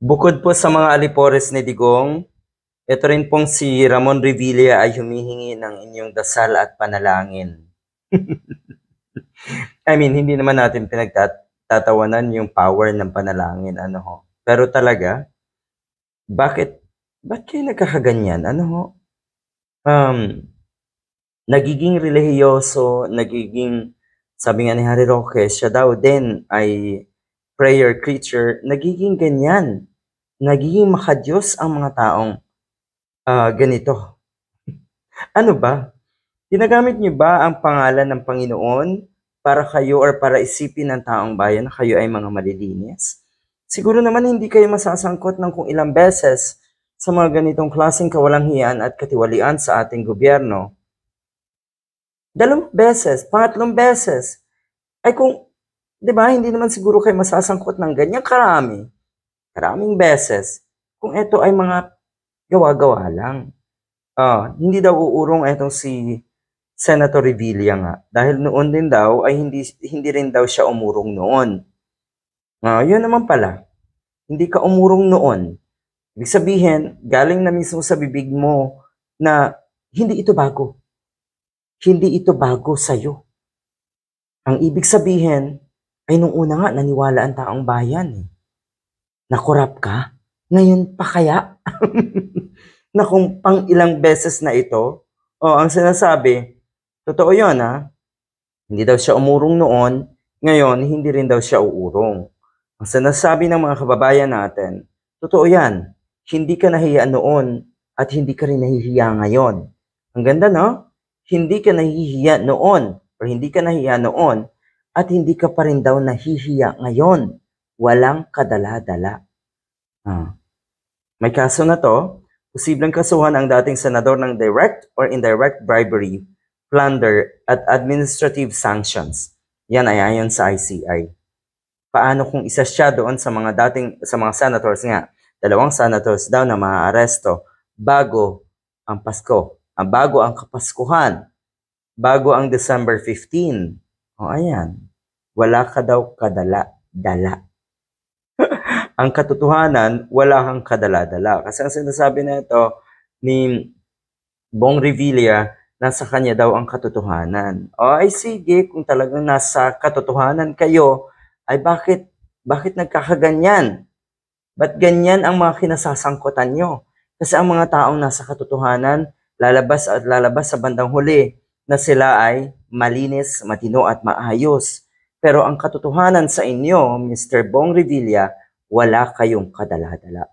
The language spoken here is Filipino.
Bukod po sa mga alipores ni Digong, ito rin pong si Ramon Revilla ay humihingi ng inyong dasal at panalangin. I mean, hindi naman natin pinagtatawanan yung power ng panalangin, ano ho. Pero talaga, ba't kayo nagkakaganyan, ano ho? Nagiging relihiyoso, sabi nga ni Harry Roque, siya daw din ay prayer creature, nagiging ganyan. Nagiging makadiyos ang mga taong ganito. Ano ba? Ginagamit niyo ba ang pangalan ng Panginoon para kayo or para isipin ng taong bayan na kayo ay mga malilinis? Siguro naman hindi kayo masasangkot ng kung ilang beses sa mga ganitong klaseng kawalanghiyaan at katiwalian sa ating gobyerno. 2 beses, 3 beses. Ay kung, di ba, hindi naman siguro kayo masasangkot ng ganyan karaming beses. Kung ito ay mga gawa-gawa lang. Hindi daw uurong etong si Senator Revilla nga. Dahil noon din daw ay hindi rin daw siya umurong noon. Yun naman pala. Hindi ka umurong noon. Ibig sabihin, galing na mismo sa bibig mo na hindi ito bago. Hindi ito bago sa'yo. Ang ibig sabihin ay nung una nga naniwala ang taong bayan. Nakorap ka? Ngayon pa kaya? Na kung pang ilang beses na ito, ang sinasabi, totoo yun hindi daw siya umurong noon, ngayon hindi rin daw siya uurong. Ang sinasabi ng mga kababayan natin, totoo yan, hindi ka nahihiya noon at hindi ka rin nahihiya ngayon. Ang ganda no? Hindi ka nahihiya noon o hindi ka nahihiya noon at hindi ka pa rin daw nahihiya ngayon. Walang kadala-dala. May kaso na to, posibleng kasuhan ang dating senador ng direct or indirect bribery, plunder at administrative sanctions. Yan ay ayon sa ICI. Paano kung isa siya doon sa mga senators nga, 2 senators daw na maaaresto bago ang Pasko, bago ang Kapaskuhan, bago ang December 15. Ayan, wala ka daw kadala-dala. Ang katotohanan, wala kang kadala-dala. Kasi ang sinasabi na ito ni Bong Revilla, nasa kanya daw ang katotohanan. Ay sige, kung talagang nasa katotohanan kayo, ay bakit nagkakaganyan? Ba't ganyan ang mga kinasasangkutan nyo? Kasi ang mga taong nasa katotohanan, lalabas at lalabas sa bandang huli na sila ay malinis, matino at maayos. Pero ang katotohanan sa inyo, Mr. Bong Revilla, wala kayong kadala-dala.